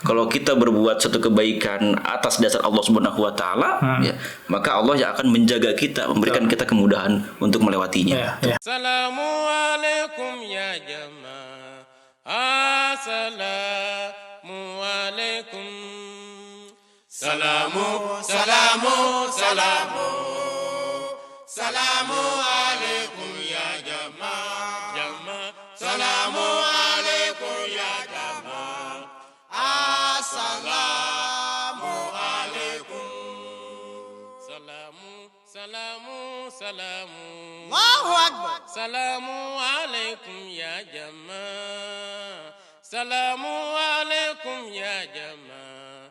Kalau kita berbuat suatu kebaikan atas dasar Allah Subhanahu wa taala, ya, maka Allah yang akan menjaga kita, memberikan kita kemudahan untuk melewatinya. Assalamualaikum ya jamaah. Assalamualaikum. Salamu alaikum ya jamaah. Salamu alaikum ya jamaah. Assalamu alaikum. Salamu. Allahu Akbar. Salamu alaikum ya jamaah. Salamu alaikum ya jamaah.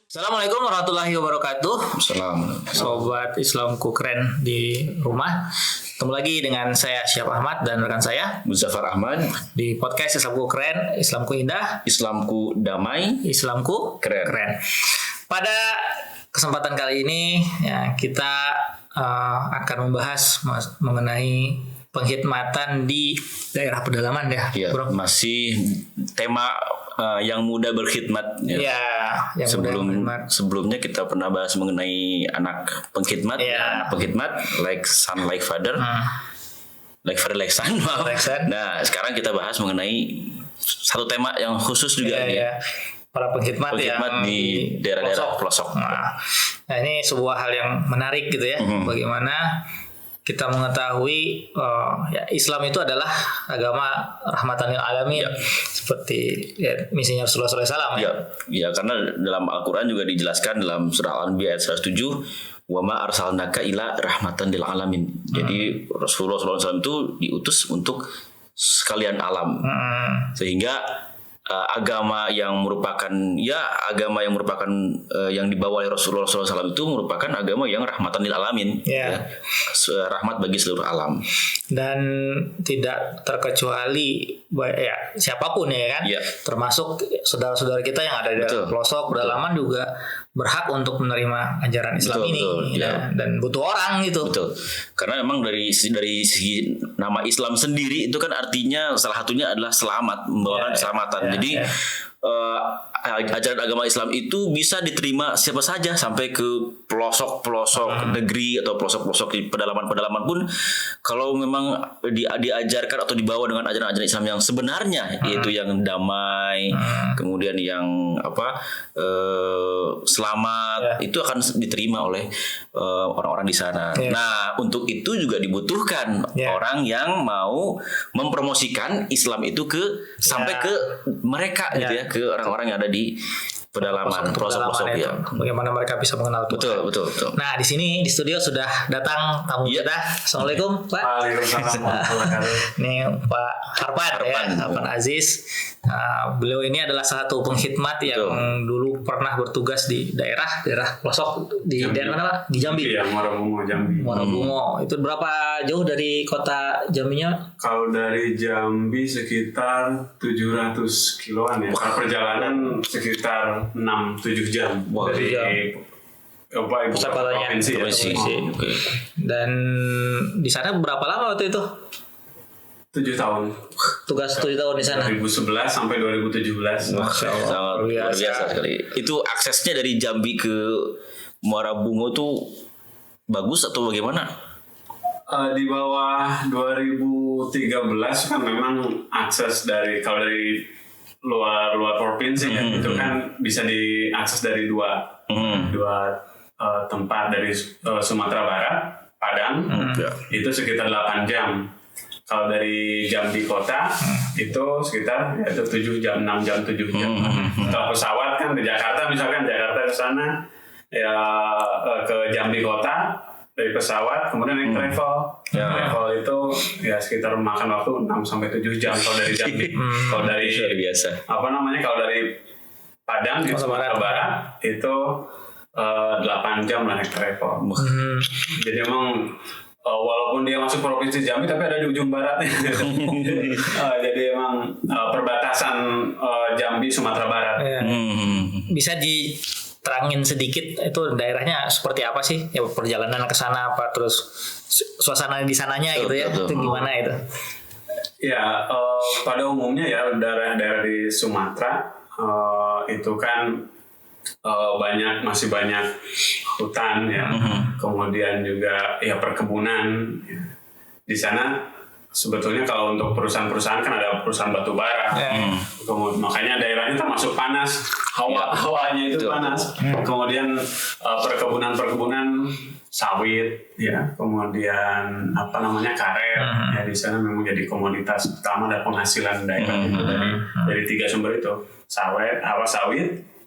Assalamualaikum warahmatullahi wabarakatuh. Assalamualaikum. Sobat Islamku keren di rumah. Ketemu lagi dengan saya Syaf Ahmad dan rekan saya Muzaffar Ahmad di podcast Islamku keren, Islamku indah, Islamku damai, Islamku keren. Pada kesempatan kali ini ya, kita akan membahas mengenai penghikmatan di daerah pedalaman ya, ya, bro. masih tema yang muda berkhidmat ya. Ya, yang Sebelumnya kita pernah bahas mengenai anak pengkhidmat, ya. Anak pengkhidmat like son like father, like father like son. Nah, sekarang kita bahas mengenai satu tema yang khusus juga ya. Para pengkhidmat yang di daerah-daerah pelosok. Nah, ini sebuah hal yang menarik gitu ya. Bagaimana kita mengetahui ya Islam itu adalah agama rahmatan lil alamin, seperti ya, misinya Rasulullah SAW ya. Ya, karena dalam Al-Quran juga dijelaskan dalam surah Al-Anbiya ayat 107, wa ma arsalnaka ila rahmatan lil alamin. Jadi Rasulullah SAW itu diutus untuk sekalian alam. Sehingga agama yang merupakan yang dibawa oleh Rasulullah SAW itu merupakan agama yang rahmatan lil alamin, ya. Rahmat bagi seluruh alam, dan tidak terkecuali ya siapapun ya kan, termasuk saudara-saudara kita yang ada di pelosok pedalaman juga berhak untuk menerima ajaran Islam dan butuh orang gitu. Betul. Karena memang dari segi nama Islam sendiri itu kan artinya salah satunya adalah selamat, membawakan keselamatan. Jadi ajaran agama Islam itu bisa diterima siapa saja sampai ke pelosok-pelosok negeri atau pelosok-pelosok di pedalaman-pedalaman pun, kalau memang diajarkan atau dibawa dengan ajaran-ajaran Islam yang sebenarnya, yaitu yang damai, kemudian yang selamat, itu akan diterima oleh orang-orang di sana. Nah, untuk itu juga dibutuhkan orang yang mau mempromosikan Islam itu sampai ke mereka gitu ya, ke orang-orang yang ada di pedalaman, pelosok-pelosok ya. Bagaimana mereka bisa mengenal Tuhan. Betul. Nah, di sini di studio sudah datang tamu kita. Assalamualaikum, Pak. Waalaikumsalam. Ini Pak Harpan Aziz. Beliau ini adalah salah satu pengkhidmat yang dulu pernah bertugas di daerah pelosok di daerah mana, Pak? Di Jambi. Iya, Muarabungo, Jambi. Muarabungo. Itu berapa jauh dari kota Jambinya? Kalau dari Jambi sekitar 700 kiloan ya. Kalau perjalanan sekitar 6-7 jam dari pusat kotanya, provinsi. Dan di sana berapa lama waktu itu? 7 tahun. Tugas 7 tahun di sana. 2011 sampai 2017. Masya Allah, luar biasa sekali. Itu aksesnya dari Jambi ke Muarabungo tuh bagus atau bagaimana? Di bawah 2013 kan memang akses kalau dari luar provinsi itu kan bisa diakses dari dua tempat, dari Sumatera Barat, Padang, itu sekitar 8 jam. Kalau dari Jambi kota itu sekitar 7 jam, 6 jam, 7 jam. Kalau pesawat kan ke Jakarta, misalkan Jakarta ke sana ya ke Jambi kota dari pesawat, kemudian naik travel. Travel itu ya sekitar makan waktu 6 sampai 7 jam kalau dari Jambi. Kalau dari biasa. Kalau dari Padang di Sumatera Barat itu 8 jam lah naik travel. Jadi emang walaupun dia masuk provinsi Jambi tapi ada di ujung barat. Jadi emang perbatasan Jambi Sumatera Barat. Bisa diterangin sedikit itu daerahnya seperti apa sih? Ya perjalanan ke sana apa, terus suasana di sananya gitu ya. Itu gimana itu? Ya, pada umumnya ya daerah-daerah di Sumatera itu kan masih banyak hutan ya, kemudian juga ya perkebunan. Di sana sebetulnya kalau untuk perusahaan-perusahaan kan ada perusahaan batu bara, makanya daerahnya termasuk panas, hawanya itu panas. Kemudian perkebunan sawit ya, kemudian karet ya, di sana memang jadi komoditas utama dan penghasilan daerah itu dari 3 sumber itu, sawit,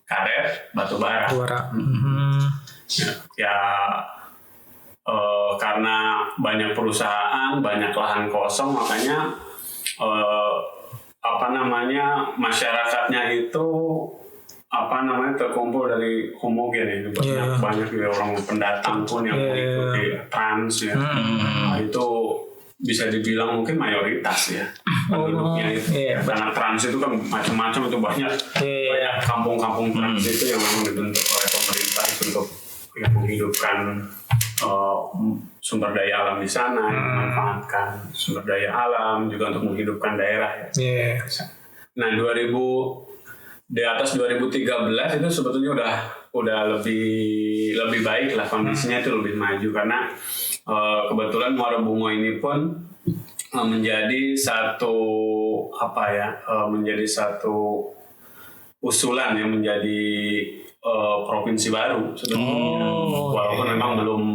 karet, batu bara. Ya, karena banyak perusahaan, banyak lahan kosong, makanya masyarakatnya itu terkumpul dari homogen ya, banyak orang pendatang pun yang mengikuti trans ya. Nah, itu bisa dibilang mungkin mayoritas ya penduduknya itu. Karena trans itu kan macam-macam, itu banyak kampung-kampung trans itu yang memang dibentuk oleh pemerintah itu untuk yang menghidupkan sumber daya alam di sana, memanfaatkan sumber daya alam juga untuk menghidupkan daerah ya. Nah, di atas 2013 itu sebetulnya udah lebih baik lah kondisinya, itu lebih maju karena kebetulan Muara Bungo ini pun menjadi satu usulan yang menjadi provinsi baru sebetulnya. Walaupun memang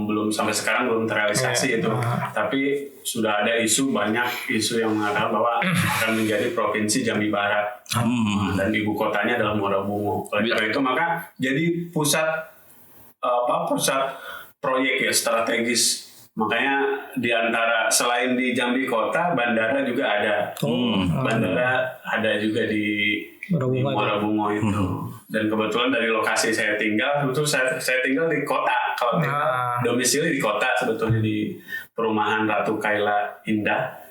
belum sampai sekarang belum terrealisasi itu, tapi sudah ada banyak isu yang mengatakan bahwa akan menjadi provinsi Jambi Barat, dan ibu kotanya adalah Muara Bungo. Oleh karena itu maka jadi pusat proyek ya, strategis. Makanya di antara selain di Jambi Kota, bandara juga ada. Bandara ada juga di Muara Bungo itu. Dan kebetulan dari lokasi saya tinggal, saya tinggal di kota. Kalau domisili di kota sebetulnya, di perumahan Ratu Kaila Indah.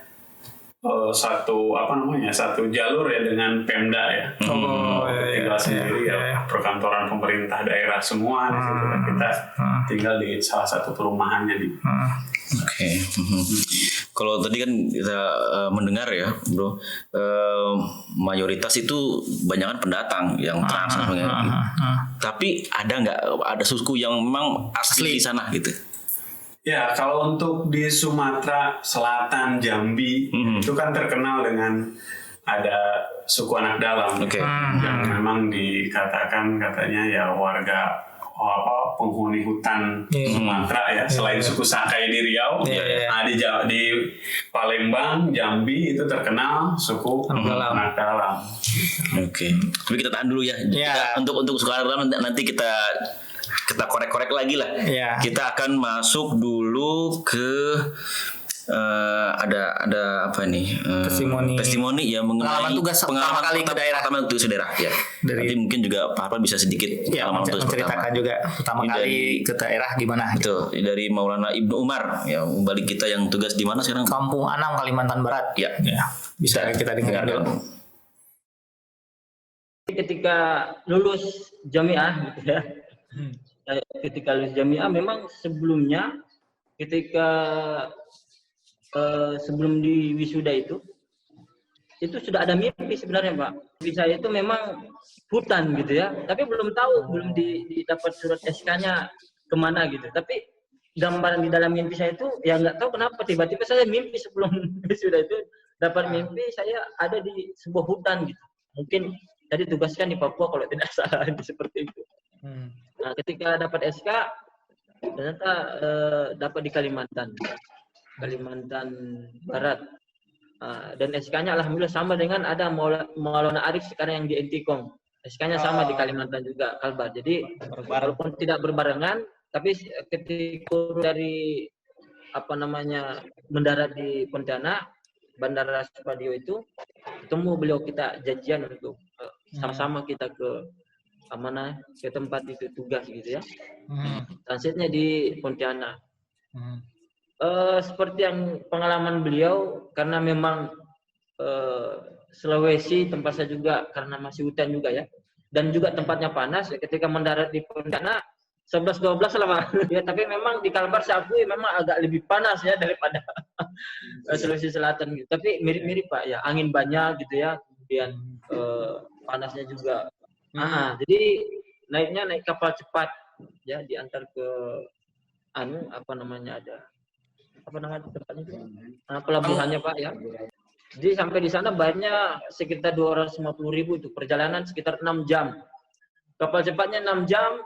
Satu jalur ya dengan Pemda ya. Tinggal sendiri ya, perkantoran pemerintah daerah semua di situ. Kita tinggal di salah satu perumahannya di. Oke. Kalau tadi kan kita mendengar ya, Bro, mayoritas itu banyakan pendatang yang trans gitu. Tapi ada suku yang memang asli di sana gitu? Ya, kalau untuk di Sumatera Selatan, Jambi itu kan terkenal dengan ada suku anak dalam yang memang dikatakan katanya ya warga penghuni hutan Sumatera ya, selain suku Sakai di Riau. Nah, di Palembang, Jambi itu terkenal suku anak dalam. Oke. Tapi kita tahan dulu ya. Untuk suku anak dalam nanti kita korek-korek lagi lah. Kita akan masuk dulu ke ada apa nih? Testimoni ya mengenai pengalaman kali ke daerah. Pertama itu daerah ya. Nanti mungkin juga Pak Harpan bisa sedikit menceritakan juga pertama kali ke daerah gimana. Itu dari Maulana Ibnu Umar ya, balik kita yang tugas di mana sekarang? Kampung Anam, Kalimantan Barat. Ya. Bisa kita dengar dulu. Ketika lulus jamiah gitu ya. Ketika lulus jamiah memang sebelumnya ketika sebelum di wisuda itu sudah ada mimpi sebenarnya, Pak. Mimpi saya itu memang hutan gitu ya, tapi belum didapat surat SK-nya kemana gitu. Tapi gambaran di dalam mimpi saya itu ya nggak tahu kenapa tiba-tiba saya mimpi sebelum wisuda itu dapat mimpi saya ada di sebuah hutan gitu. Mungkin tadi tugaskan di Papua kalau tidak salah seperti itu. Nah, ketika dapat SK ternyata dapat di Kalimantan Barat, dan SK-nya alhamdulillah sama dengan ada Maulana Arif sekarang yang di Intikom, SK-nya sama di Kalimantan juga, Kalbar. Jadi walaupun tidak berbarengan, tapi ketika dari mendarat di Pontianak, Bandara Supadio itu ketemu beliau, kita janjian untuk sama-sama kita ke tempat itu tugas gitu ya. Transitnya di Pontianak. Seperti yang pengalaman beliau, karena memang Sulawesi tempat saya juga karena masih hutan juga ya, dan juga tempatnya panas. Ketika mendarat di Pontianak 11-12 lah Pak. Ya tapi memang di Kalbar saya akui memang agak lebih panas ya daripada Sulawesi Selatan gitu. Tapi mirip-mirip Pak ya, angin banyak gitu ya, kemudian panasnya juga. Jadi naik kapal cepat ya, diantar ke tempatnya itu? Pelabuhannya Pak ya. Jadi sampai di sana bayarnya sekitar 250.000 itu, perjalanan sekitar 6 jam. Kapal cepatnya 6 jam.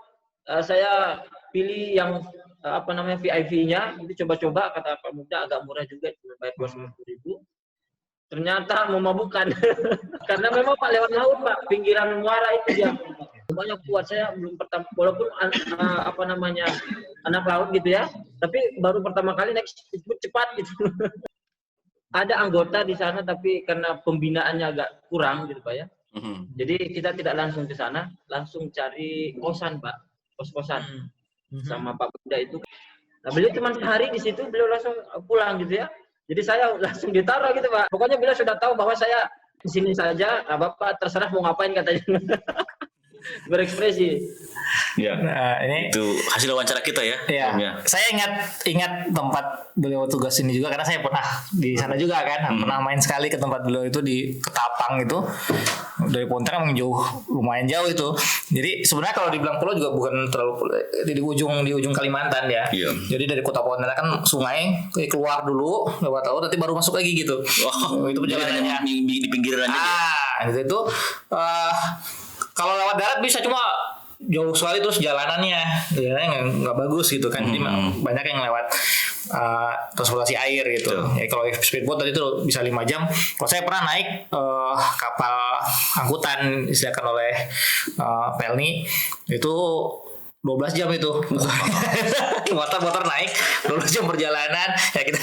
Saya pilih yang VIP-nya, itu coba-coba, kata Pak Muda agak murah juga, cuma bayar 250.000. Ternyata memabukkan. Karena memang Pak lewat laut Pak, pinggiran Muara itu dia. Banyak kuat, saya belum pertama, walaupun anak laut gitu ya, tapi baru pertama kali naik cepat gitu. Ada anggota di sana tapi karena pembinaannya agak kurang gitu Pak ya. Jadi kita tidak langsung ke sana, langsung cari kosan Pak. Kos-kosan sama Pak Bunda itu. Nah beliau cuma sehari di situ, beliau langsung pulang gitu ya. Jadi saya langsung ditaruh gitu Pak. Pokoknya beliau sudah tahu bahwa saya di sini saja. Nah, Bapak terserah mau ngapain katanya. Berekspresi. Ya. Nah, ini itu hasil wawancara kita ya. Iya. Saya ingat tempat beliau tugas ini juga karena saya pernah di sana juga kan. Pernah main sekali ke tempat beliau itu di Ketapang itu. Dari Pontianak memang lumayan jauh itu. Jadi sebenarnya kalau dibilang pulau juga bukan terlalu di ujung Kalimantan ya. Iya. Jadi dari kota Pontianak kan sungai keluar dulu lewat laut nanti baru masuk lagi gitu. Itu perjalanannya di pinggiran aja. Itu kalau lewat darat bisa cuma jauh sekali terus jalanannya nggak bagus gitu kan. Jadi banyak yang lewat transportasi air gitu. Ya kalau speedboat tadi itu bisa 5 jam. Kalau saya pernah naik kapal angkutan disediakan oleh Pelni itu 12 jam itu. Motor naik 12 jam perjalanan ya kita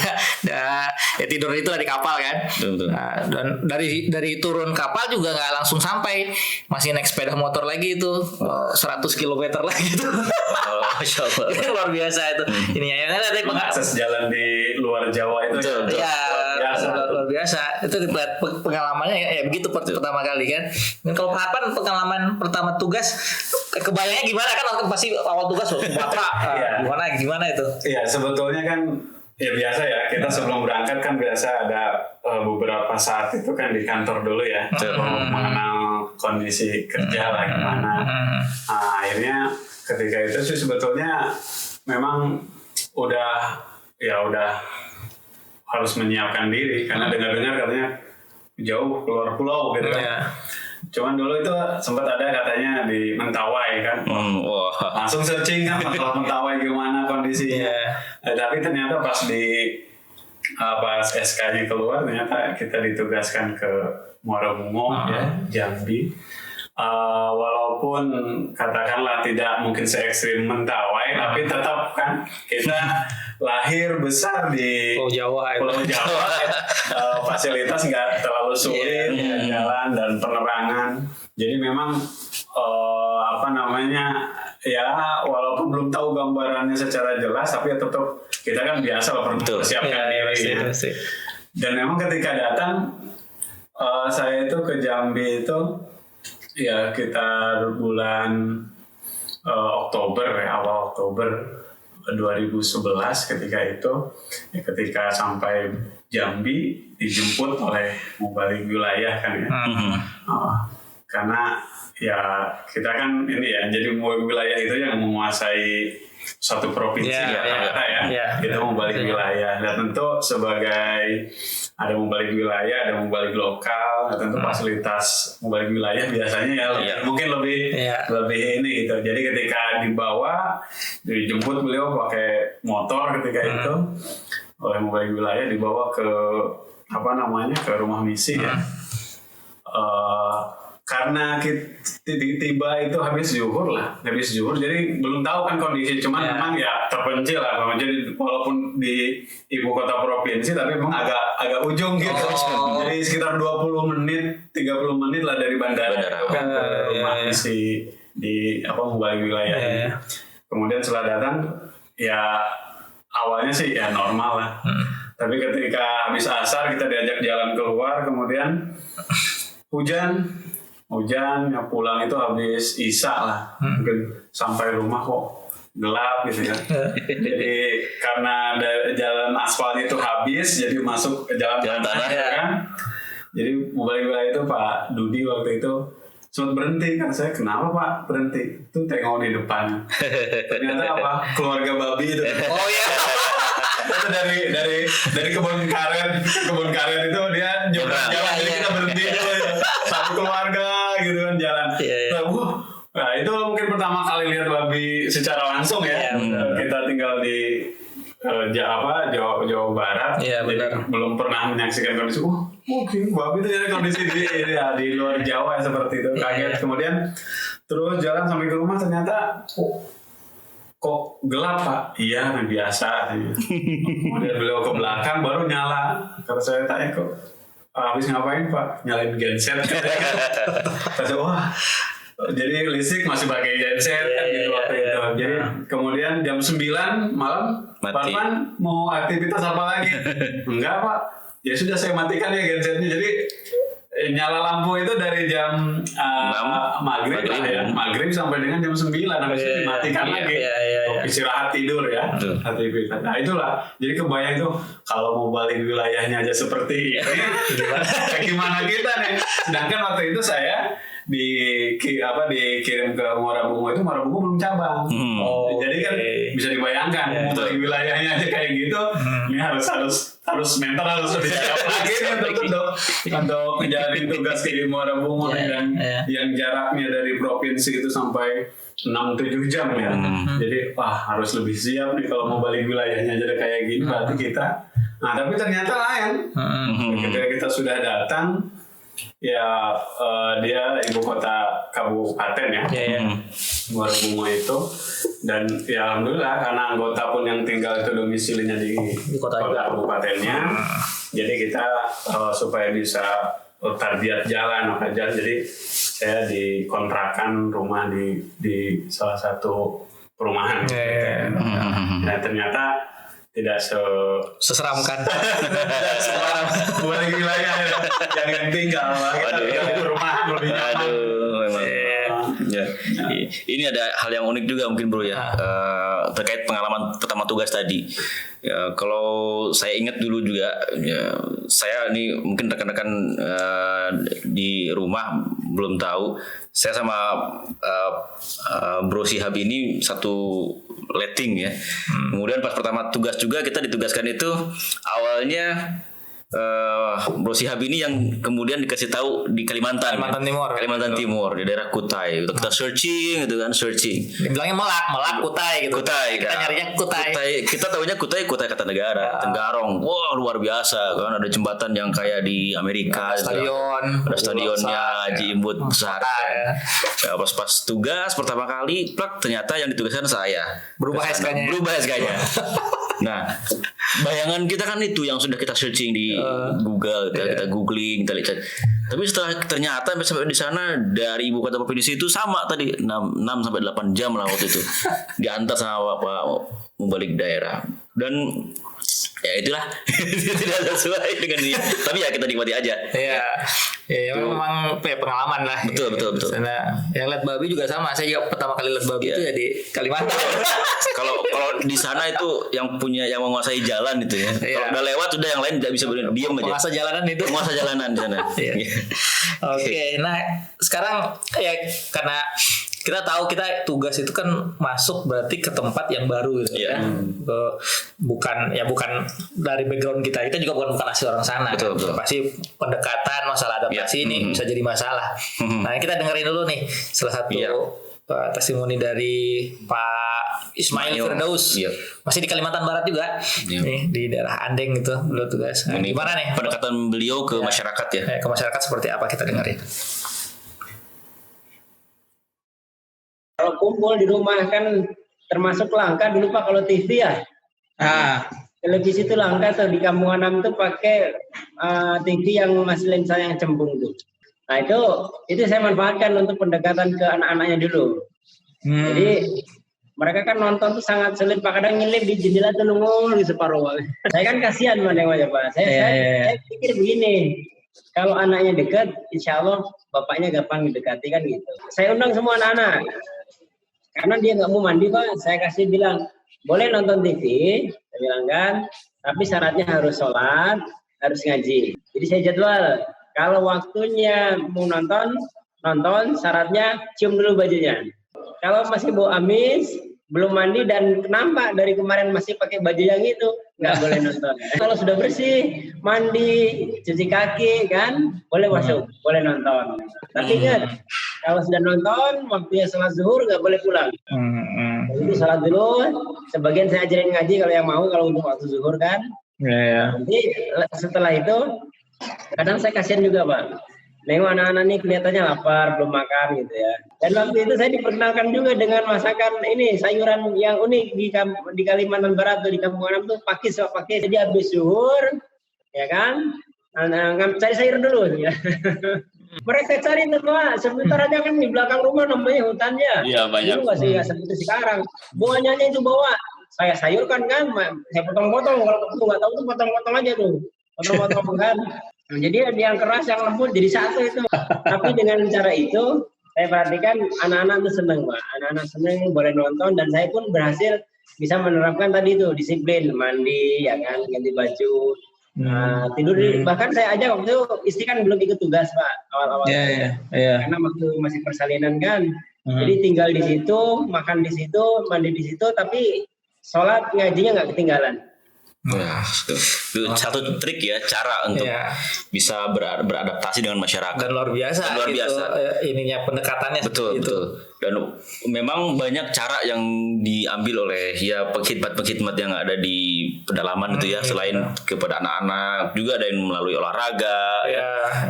tidur itu di kapal kan. Nah, dan dari turun kapal juga nggak langsung sampai, masih naik sepeda motor lagi itu 100 km lagi itu. Masya Allah. Luar biasa itu. Ini ya tadi akses jalan di luar Jawa itu luar biasa. Itu lihat pengalamannya ya begitu pertama kali kan. Dan kalau Pak Harpan pengalaman pertama tugas kebayangnya gimana kan pasti awal tugas loh Sumatera gimana itu? Iya sebetulnya kan ya biasa ya kita sebelum berangkat kan biasa ada beberapa saat itu kan di kantor dulu ya mengenal kondisi kerja lah gimana. Nah, akhirnya ketika itu sih sebetulnya memang udah harus menyiapkan diri karena dengar-dengar katanya jauh keluar pulau gitu kan. Cuman dulu itu sempat ada katanya di Mentawai kan. Langsung searching kan kalau Mentawai gimana kondisinya. Tapi ternyata pas SK-nya keluar ternyata kita ditugaskan ke Muara Bungo ya, Jambi. Walaupun katakanlah tidak mungkin se-ekstrim Mentawai, tapi tetap kan kita lahir besar di Pulau Jawa ya. Fasilitas nggak terlalu sulit jalan dan penerangan. Jadi memang ya walaupun belum tahu gambarannya secara jelas, tapi tetap kita kan biasa lah persiapkan diri. Dan memang ketika datang saya itu ke Jambi itu ya kita bulan Oktober ya, awal Oktober 2011 ketika sampai Jambi dijemput oleh mubalik wilayah kan ya. Karena ya kita kan ini ya jadi mubalik wilayah itu yang menguasai satu provinsi kita mubalik wilayah. Dan tentu sebagai ada mubalik wilayah, ada mubalik lokal, tentu fasilitas mubalik wilayah biasanya mungkin lebih ini gitu. Jadi ketika dijemput beliau pakai motor ketika itu oleh mubalik wilayah, dibawa ke ke rumah misi ya. Karena tiba itu habis zuhur, jadi belum tahu kan kondisi, cuman memang ya terpencil lah, jadi walaupun di ibu kota provinsi tapi memang agak ujung gitu, jadi sekitar 30 menit lah dari bandara itu kan ke rumah misi di mubalik wilayah ini. Kemudian setelah datang ya awalnya sih ya normal lah, tapi ketika habis asar kita diajak jalan keluar, kemudian hujan ya pulang itu habis isya lah, mungkin sampai rumah kok gelap gitu ya. Jadi karena jalan aspal itu habis, jadi masuk ke jalan tanah ya kan. Jadi mau balik wilayah itu Pak Dudi waktu itu sempat berhenti kan, saya kenapa Pak berhenti? Itu tengok di depan. Ternyata apa? Keluarga babi itu. Oh iya. Itu dari kebun karet itu dia nyebrang jalan, jadi kita berhenti dulu ya. Satu keluarga gitu kan jalan. Nah itu mungkin pertama kali lihat babi secara langsung ya. Kita tinggal di Jawa Barat, jadi belum pernah menyaksikan kondisi. Mungkin babi itu jadi kondisi di luar Jawa seperti itu, kaget. Kemudian terus jalan sampai ke rumah ternyata kok gelap Pak? Iya biasa. Kemudian beliau ke belakang baru nyala. Kalau saya tanya kok habis ngapain Pak? Nyalain genset. Wah. Jadi listrik masih pakai genset kan gitu waktu itu. Jadi kemudian jam 9 malam Parman mau aktivitas apa lagi? Enggak Pak. Ya sudah saya matikan ya gensetnya. Jadi nyala lampu itu dari jam maghrib sampai dengan jam 9 habis itu dimatikan lagi. Istirahat tidur ya. Aktivitas. Nah itulah. Jadi kebayang itu kalau mau balik wilayahnya aja seperti ini. Gimana kita nih? Sedangkan waktu itu saya dikirim ke Muara Bungo itu Muara Bungo belum cabang. Jadi kan bisa dibayangkan mau balik wilayahnya aja kayak gitu. Ini harus mental harus lebih siap lagi untuk menjalani tugas di Muara Bungo dan yang jaraknya dari provinsi itu sampai 6-7 jam ya. Jadi harus lebih siap nih kalau mau balik wilayahnya aja kayak gini. Berarti kita tapi ternyata lain. Ketika kita sudah datang ya dia ibu kota kabupaten ya, Muara Bungo itu, dan ya alhamdulillah karena anggota pun yang tinggal itu domisilinya di kota kabupatennya, jadi kita supaya bisa tarbiyat jalan jadi saya dikontrakan rumah di salah satu perumahan. Dan ternyata tidak seseramkan. Balik wilayah yang tinggal kita tinggal di perumahan lebih nyaman. Ini ada hal yang unik juga mungkin bro ya, terkait pengalaman pertama tugas tadi. Ya, kalau saya ingat dulu juga, saya ini mungkin rekan-rekan di rumah belum tahu, saya sama Bro Shihab ini satu letting ya. Kemudian pas pertama tugas juga kita ditugaskan itu awalnya Bro Shihab ini yang kemudian dikasih tahu di Kalimantan Timur di daerah Kutai. Kita searching gitu kan, dibilangnya melak Kutai gitu. Kita nyarinya Kutai. Kita tahunya Kutai Kartanegara, Tenggarong. Wah, luar biasa kan, ada jembatan yang kayak di Amerika, ada stadionnya Haji Imbut besar. Ya, pas tugas pertama kali ternyata yang ditugaskan saya. Berubah SK-nya. Nah, bayangan kita kan itu yang sudah kita searching di Google, kita googling, kita lihat. Tapi setelah ternyata sampai di sana dari ibu kota provinsi itu sama tadi 6 sampai 8 jam lah waktu itu. Diantar sama Bapak mau balik daerah. Dan ya itulah tidak sesuai dengan dia. Tapi ya kita nikmati aja. Ya memang pengalaman lah. Betul. Karena yang lihat babi juga sama. Saya juga pertama kali lihat babi itu ya di Kalimantan. Kalau di sana itu yang menguasai jalan itu ya. Kalau udah lewat udah yang lain tidak bisa diam aja. Penguasa jalanan di sana. Oke. Nah, sekarang ya karena kita tahu kita tugas itu kan masuk berarti ke tempat yang baru gitu ya. Bukan dari background kita juga bukan asli orang sana. Betul. Pasti pendekatan masalah adaptasi ini bisa jadi masalah. Nah, kita dengerin dulu nih salah satu testimoni dari Pak Ismail Firdaus. Masih di Kalimantan Barat juga. Nih di daerah Andeng gitu beliau tugas. Nah, gimana nih pendekatan beliau ke masyarakat ya? Ke masyarakat seperti apa, kita dengerin. Kalau kumpul di rumah kan termasuk langka dulu Pak kalau TV ya. Televisi itu langka tuh di Kampung Anam tuh pakai TV yang masih lensa yang cembung tuh. Nah itu saya manfaatkan untuk pendekatan ke anak-anaknya dulu. Jadi mereka kan nonton tuh sangat sulit Pak, kadang nyelip di jendela tuh nunggu di separuh. Saya kan kasihan menengoknya Pak. Saya pikir begini, kalau anaknya dekat, insya Allah bapaknya gampang didekati kan gitu. Saya undang semua anak-anak. karena dia nggak mau mandi Pak, saya kasih bilang boleh nonton TV, saya bilang kan, tapi syaratnya harus sholat, harus ngaji. Jadi saya jadwal, kalau waktunya mau nonton, syaratnya cium dulu bajunya. Kalau masih bau amis, belum mandi dan nampak dari kemarin masih pakai baju yang itu, nggak boleh nonton. Kalau sudah bersih, mandi, cuci kaki kan, boleh masuk, boleh nonton. Tapi ingat, kalau sudah nonton, waktunya sholat zuhur nggak boleh pulang. Jadi sholat dulu, sebagian saya ajarin ngaji kalau yang mau, kalau untuk waktu zuhur kan. Nanti setelah itu, kadang saya kasihan juga Pak. Nengok anak-anak ini kelihatannya lapar, belum makan gitu ya. Dan waktu itu saya diperkenalkan juga dengan masakan ini, sayuran yang unik di Kalimantan Barat tuh, di Kampung Anam tuh pakis. Jadi habis zuhur, ya kan, cari sayur dulu ya. Mereka cari semua, sebentar aja kan di belakang rumah namanya hutannya. Iya banyak. Dulu nggak seperti sekarang. Buahnya itu bawa, saya sayurkan kan, saya potong-potong. Kalau ketemu nggak tahu tuh potong-potong aja tuh, potong-potong kan. Jadi yang keras yang lembut jadi satu itu. Tapi dengan cara itu saya perhatikan anak-anak tuh seneng Pak. Anak-anak seneng boleh nonton dan saya pun berhasil bisa menerapkan tadi itu disiplin mandi ya kan, ganti baju. Tidur bahkan saya aja waktu itu istri kan belum ikut tugas Pak awal-awal. Karena waktu masih persalinan kan. Jadi tinggal di situ, makan di situ, mandi di situ, tapi sholat ngajinya nggak ketinggalan. Nah, itu satu trik ya, cara untuk bisa beradaptasi dengan masyarakat. Dan luar biasa. Ininya pendekatannya. Betul. Dan memang banyak cara yang diambil oleh ya pengkhidmat yang ada di pedalaman itu ya, selain kepada anak-anak juga ada yang melalui olahraga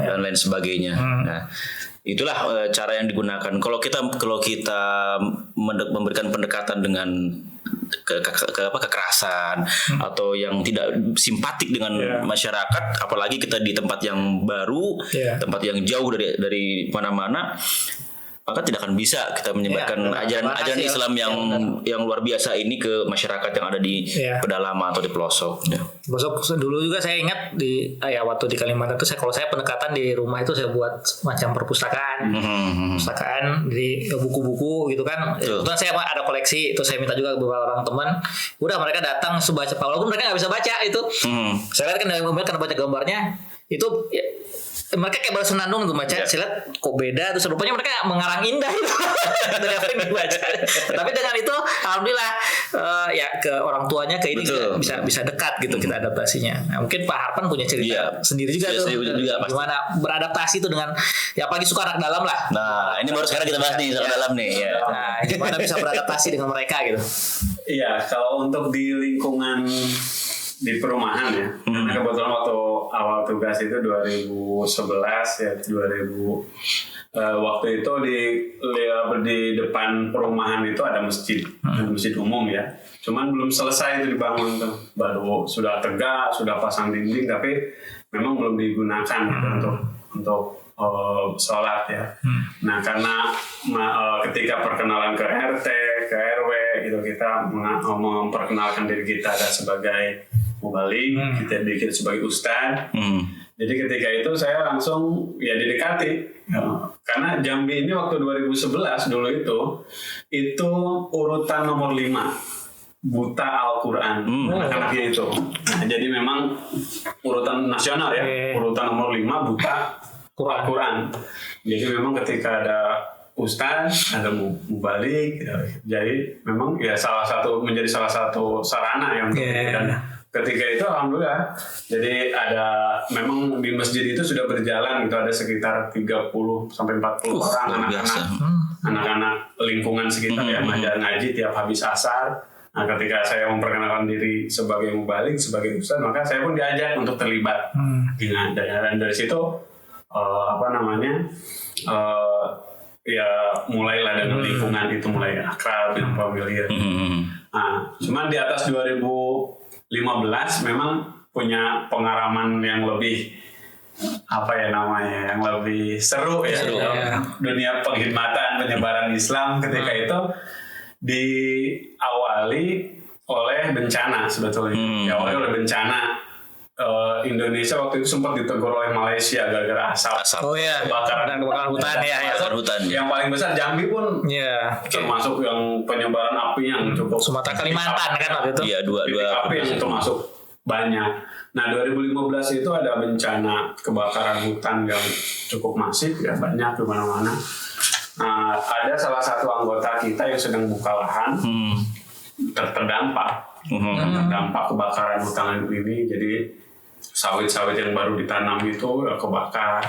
dan lain sebagainya. Nah, itulah cara yang digunakan. Kalau kita memberikan pendekatan dengan kekerasan atau yang tidak simpatik dengan masyarakat, apalagi kita di tempat yang baru, tempat yang jauh dari mana-mana, maka tidak akan bisa kita menyebarkan ajaran Islam yang luar biasa ini ke masyarakat yang ada di pedalaman atau di pelosok. Pelosok dulu juga saya ingat waktu di Kalimantan itu kalau saya pendekatan di rumah itu saya buat macam perpustakaan, di buku-buku gitu kan. Kebetulan saya ada koleksi itu, saya minta juga beberapa orang teman. Udah mereka datang sebaca, walaupun mereka nggak bisa baca itu. Saya lihat kan dari mobil karena baca gambarnya itu. Mereka kayak bersenandung tuh baca, saya lihat kok beda, terus rupanya mereka mengarang indah itu dari apa yang dibaca. Tapi dengan itu alhamdulillah ke orang tuanya ke ini bisa dekat gitu kita adaptasinya. Nah, mungkin Pak Harpan punya cerita sendiri juga tuh gimana beradaptasi tuh dengan apalagi suka anak dalam lah. Nah ini baru sekarang kita bahas nih anak dalam nih. Nah gimana bisa beradaptasi dengan mereka gitu. Iya, kalau untuk di lingkungan di perumahan ya, karena kebetulan waktu awal tugas itu 2011 ya, waktu itu di depan perumahan itu ada masjid umum ya, cuman belum selesai itu dibangun tuh, baru sudah tegak, sudah pasang dinding, tapi memang belum digunakan untuk sholat ya. Nah karena ketika perkenalan ke RT, ke RW itu kita memperkenalkan diri kita ada sebagai mubalik, kita bikin sebagai ustaz. Jadi ketika itu saya langsung didekati. Karena Jambi ini waktu 2011 dulu itu urutan nomor 5 buta Al-Quran anak-anaknya itu. Nah, jadi memang urutan nasional ya, urutan nomor 5 buta Al-Quran. Jadi memang ketika ada ustaz, ada mubalik, jadi memang menjadi salah satu sarana yang ketika itu alhamdulillah. Jadi ada memang di masjid itu sudah berjalan gitu, ada sekitar 30 sampai 40 orang anak-anak lingkungan sekitar yang ngaji tiap habis asar. Nah, ketika saya memperkenalkan diri sebagai mubalik, sebagai ustaz, maka saya pun diajak untuk terlibat dan dari situ mulailah dengan lingkungan itu mulai akrab dan familiar. Nah, cuman di atas 2015 memang punya pengalaman yang lebih yang lebih seru ya. Dunia pengkhidmatan penyebaran Islam ketika itu diawali oleh bencana sebetulnya. Diawali oleh bencana Indonesia waktu itu sempat ditegur oleh Malaysia gara-gara asap. Oh iya, kebakaran hutan ya. Hutan. Yang paling besar Jambi pun termasuk yang penyebaran api yang cukup. Sumatera Kalimantan kan waktu itu. Iya, dua api yang termasuk banyak. Nah 2015 itu ada bencana kebakaran hutan yang cukup masif ya, banyak di mana-mana. Nah ada salah satu anggota kita yang sedang buka lahan terdampak kebakaran hutan ini. Jadi sawit-sawit yang baru ditanam itu kebakar.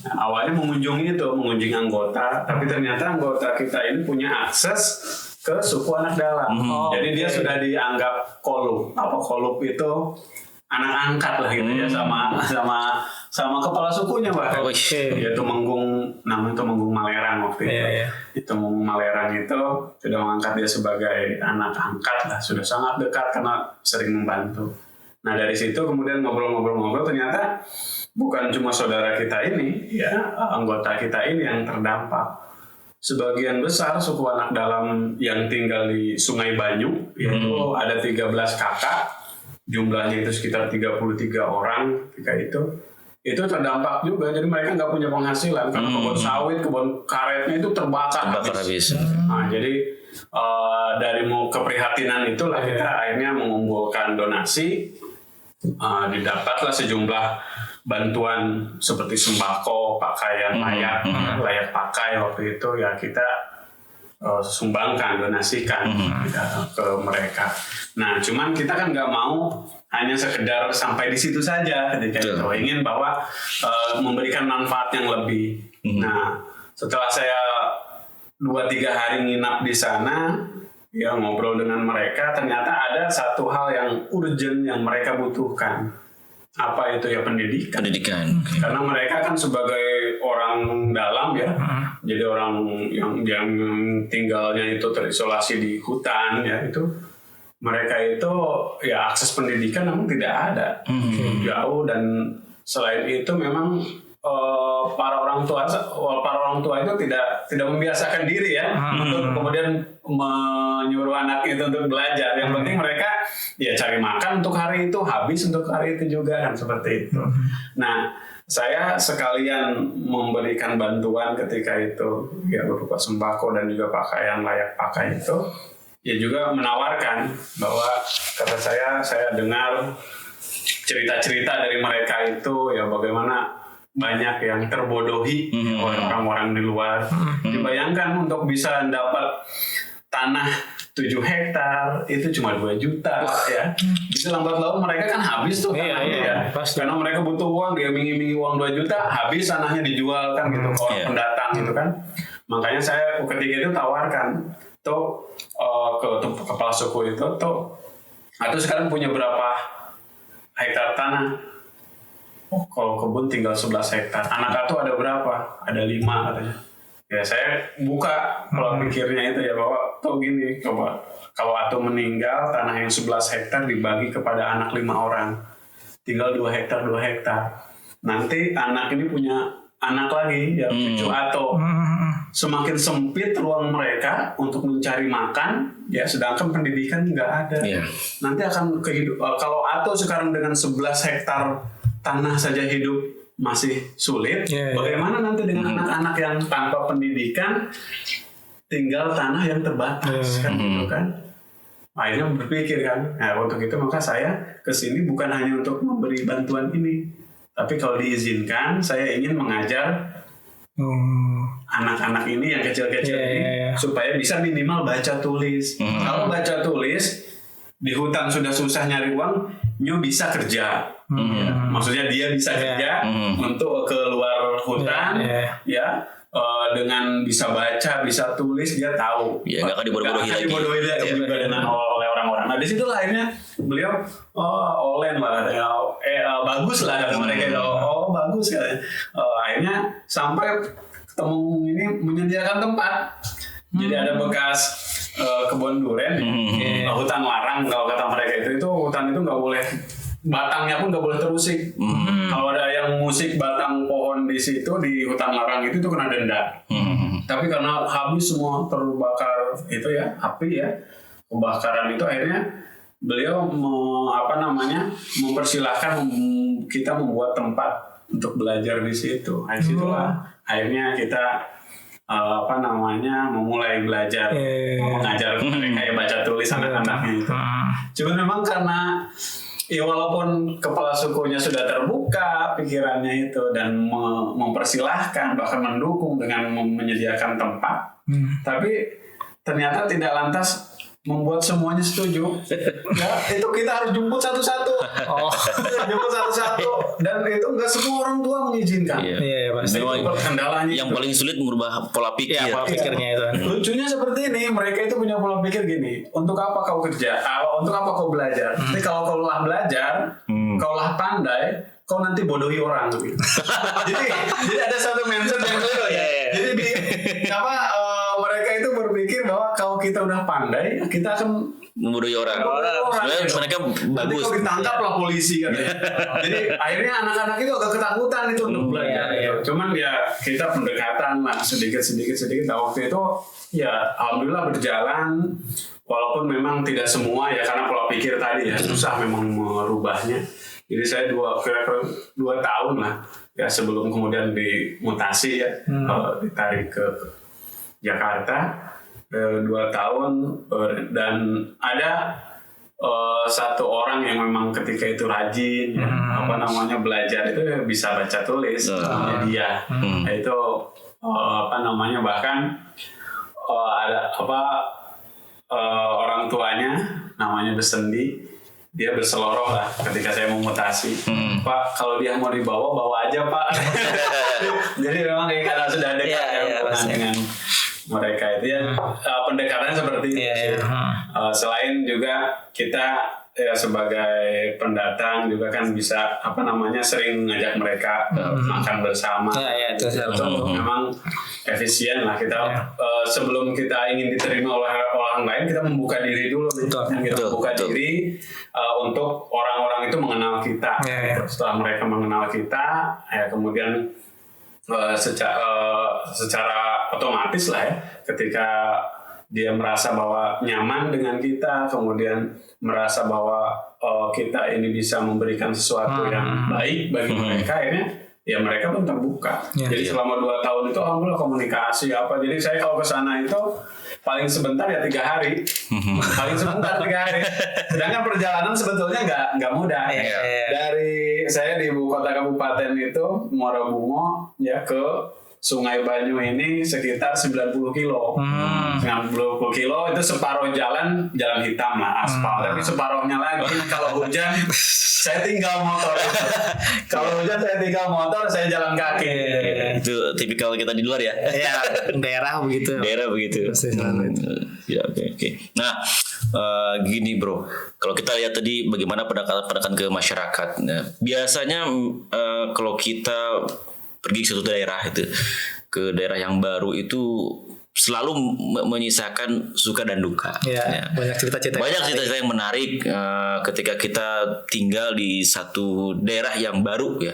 Nah, awalnya mengunjungi anggota, tapi ternyata anggota kita ini punya akses ke suku anak dalam. Jadi dia sudah dianggap kolup. Apa kolup itu? Anak angkat lah gitu ya, sama kepala sukunya bahkan. Yaitu namanya Menggung Malerang waktu itu. Itu Menggung Malerang itu sudah mengangkat dia sebagai anak angkat lah, sudah sangat dekat karena sering membantu. Nah dari situ kemudian ngobrol-ngobrol ternyata bukan cuma saudara kita ini ya, anggota kita ini yang terdampak. Sebagian besar suku anak dalam yang tinggal di Sungai Banyu yaitu ada 13 kakak, jumlahnya itu sekitar 33 orang ketika itu terdampak juga. Jadi mereka nggak punya penghasilan karena kebun sawit, kebun karetnya itu terbakar habis. Nah jadi dari keprihatinan itulah kita akhirnya mengumpulkan donasi. Didapatlah sejumlah bantuan seperti sembako, pakaian layak pakai waktu itu ya kita sumbangkan, donasikan ke mereka. Nah, cuman kita kan nggak mau hanya sekedar sampai di situ saja ketika itu, ingin bahwa memberikan manfaat yang lebih. Nah, setelah saya 2-3 hari nginap di sana, ya ngobrol dengan mereka, ternyata ada satu hal yang urgent yang mereka butuhkan. Apa itu ya? Pendidikan. Karena mereka kan sebagai orang dalam ya, jadi orang yang tinggalnya itu terisolasi di hutan ya, itu mereka itu ya akses pendidikan memang tidak ada, jauh. Dan selain itu memang para orang tua itu tidak membiasakan diri ya untuk kemudian menyuruh anak itu untuk belajar. Yang penting mereka ya cari makan untuk hari itu, habis untuk hari itu juga kan, seperti itu. Nah, saya sekalian memberikan bantuan ketika itu ya berupa sembako dan juga pakaian layak pakai itu, ya juga menawarkan bahwa kata saya dengar cerita-cerita dari mereka itu ya bagaimana banyak yang terbodohi oleh orang-orang di luar. Dibayangkan untuk bisa dapat tanah 7 hektar itu cuma 2 juta ya. Bisa lambat laun mereka kan habis tuh tanahnya ya. Karena mereka butuh uang, dia iming-imingi uang 2 juta, habis tanahnya dijual kan gitu ke orang pendatang gitu kan. Makanya saya ketika itu tawarkan tuh ke kepala suku itu tuh, atau sekarang punya berapa hektar tanah? Oh, kalau kebun tinggal 11 hektar. Anak atu ada berapa? Ada 5 katanya. Ya saya buka kalau pikirnya itu ya, bahwa tuh gini, coba kalau atu meninggal tanah yang 11 hektar dibagi kepada anak 5 orang. Tinggal 2 hektar. Nanti anak ini punya anak lagi ya, cucu atu. Semakin sempit ruang mereka untuk mencari makan, ya sedangkan pendidikan nggak ada. Nanti akan kalau atu sekarang dengan 11 hektar tanah saja hidup masih sulit, bagaimana nanti dengan anak-anak yang tanpa pendidikan tinggal tanah yang terbatas kan gitu kan. Akhirnya berpikir kan, nah untuk itu maka saya kesini bukan hanya untuk memberi bantuan ini, tapi kalau diizinkan saya ingin mengajar anak-anak ini yang kecil-kecil ini supaya bisa minimal baca tulis. Kalau baca tulis di hutan sudah susah nyari uang, Nyu bisa kerja. Maksudnya dia bisa kerja untuk keluar hutan, dengan bisa baca, bisa tulis, dia tahu. Ya, nggak akan dibodoh-bodohi lagi juga dengan oleh orang-orang. Nah, disitulah akhirnya beliau, olen lah, bagus lah kata mereka. Bagus katanya. Akhirnya sampai ketemu ini menyediakan tempat. Jadi ada bekas kebun duren, hutan larang kalau kata mereka itu hutan itu nggak boleh, batangnya pun nggak boleh terusik. Kalau ada yang musik batang pohon di situ di hutan larang itu kena denda. Tapi karena habis semua terbakar itu ya, api ya, kebakaran itu akhirnya beliau mempersilahkan kita membuat tempat untuk belajar di situ. Di situlah akhirnya kita memulai belajar mengajar kayak baca tulis anak-anaknya itu. Cuman memang karena walaupun kepala sukunya sudah terbuka pikirannya itu dan mempersilahkan bahkan mendukung dengan menyediakan tempat, tapi ternyata tidak lantas membuat semuanya setuju. Ya, itu kita harus jemput satu-satu. Jemput satu-satu. Dan itu nggak semua orang tua mengizinkan. Iya, pasti. Kendalanya yang paling sulit merubah pola pikir. Ya, pola pikirnya itu. Lucunya seperti ini, mereka itu punya pola pikir gini. Untuk apa kau kerja? Untuk apa kau belajar? Tapi kalau kau lah belajar, kau lah pandai, kau nanti bodohi orang. jadi ada satu mindset yang berbeda ya. Jadi mereka itu berpikir bahwa kalau kita udah pandai, kita akan membodohi orang. Sebenarnya mereka nanti bagus. kau ditangkap lah polisi katanya. Jadi akhirnya anak-anak itu agak ketakutan itu untuk belajar. Cuman ya kita pendekatan lah sedikit. Nah, waktu itu ya alhamdulillah berjalan. Walaupun memang tidak semua ya karena pola pikir tadi ya susah memang merubahnya. Jadi saya kira-kira 2 tahun lah ya sebelum kemudian dimutasi ya ditarik ke Jakarta 2 tahun dan ada satu orang yang memang ketika itu rajin belajar itu bisa baca tulis namanya dia itu bahkan ada orang tuanya namanya Besendi. Dia berseloroh lah ketika saya mau mutasi. Pak, kalau dia mau dibawa, bawa aja Pak. Jadi memang karena sudah dekat dengan mereka itu ya pendekatannya seperti itu. Selain juga kita ya sebagai pendatang juga kan bisa sering ngajak mereka makan bersama. Itu memang efisien lah kita. Sebelum kita ingin diterima oleh orang lain, kita membuka diri dulu. Diri untuk orang-orang itu mengenal kita. Setelah mereka mengenal kita, ya kemudian secara otomatis lah ya, ketika dia merasa bahwa nyaman dengan kita, kemudian merasa bahwa kita ini bisa memberikan sesuatu yang baik bagi mereka, akhirnya ya mereka pun terbuka. Jadi selama 2 tahun itu alhamdulillah komunikasi jadi saya kalau ke sana itu paling sebentar ya 3 hari. Paling sebentar 3 hari. Sedangkan perjalanan sebetulnya nggak mudah. Dari saya di ibu kota kabupaten itu Muara Bungo ya ke Sungai Banyu ini sekitar 90 kilo. 90 kilo itu separuh jalan hitam lah, aspal. Tapi separuhnya lagi kalau hujan saya tinggal motor. Kalau hujan saya tinggal motor, saya jalan kaki. Itu tipikal kita di luar ya. Daerah begitu. Ya, oke. Nah, gini bro, kalau kita lihat tadi bagaimana pendekatan ke masyarakat. Nah, biasanya kalau kita pergi ke suatu daerah ke daerah yang baru itu selalu menyisakan suka dan duka. Banyak cerita-cerita yang menarik ketika kita tinggal di satu daerah yang baru ya.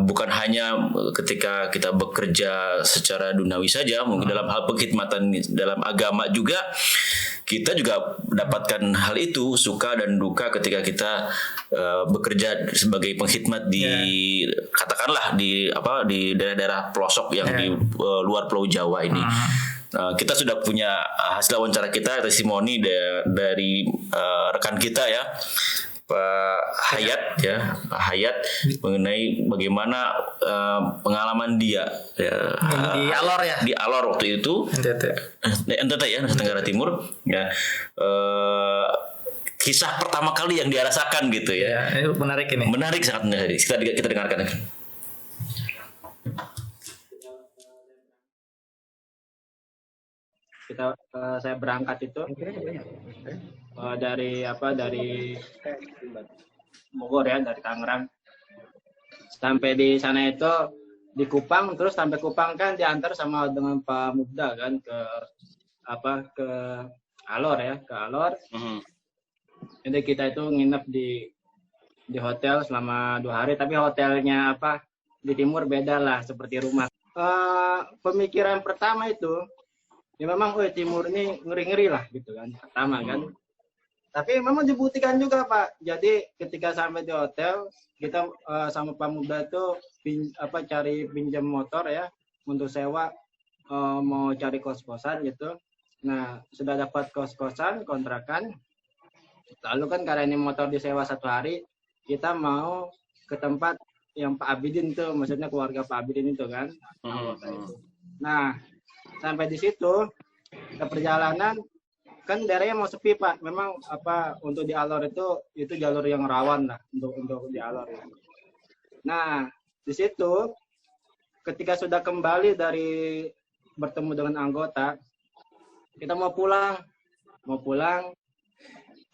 Bukan hanya ketika kita bekerja secara duniawi saja, mungkin dalam hal pengkhidmatan dalam agama juga kita juga mendapatkan hal itu, suka dan duka ketika kita bekerja sebagai pengkhidmat di katakanlah di daerah-daerah pelosok yang di luar Pulau Jawa ini. Kita sudah punya hasil wawancara kita, testimoni dari rekan kita ya, Pak Hayat mengenai bagaimana pengalaman dia di Alor waktu itu NTT ya, Nusa Tenggara Timur ya, kisah pertama kali yang dia rasakan gitu ya. Menarik, sangat menarik. Kita dengarkan. Saya berangkat itu dari Bogor ya, dari Tangerang sampai di sana itu di Kupang, terus sampai Kupang kan diantar sama dengan Pak Mubda kan ke Alor ya, ke Alor. Jadi kita itu nginep di hotel selama 2 hari, tapi hotelnya di timur beda lah, seperti rumah. Pemikiran pertama itu ya memang timur ini ngeri-ngeri lah gitu kan, pertama kan. Tapi memang dibuktikan juga Pak. Jadi ketika sampai di hotel, kita sama Pemuda itu cari pinjam motor ya untuk sewa, mau cari kos-kosan gitu. Nah sudah dapat kos-kosan kontrakan. Lalu kan karena ini motor disewa 1 hari, kita mau ke tempat yang Pak Abidin tuh, maksudnya keluarga Pak Abidin itu kan. Nah, sampai di situ ke perjalanan kan daerahnya mau sepi Pak. Memang untuk di Alor itu jalur yang rawan lah untuk di Alor. Nah, di situ ketika sudah kembali dari bertemu dengan anggota, kita mau pulang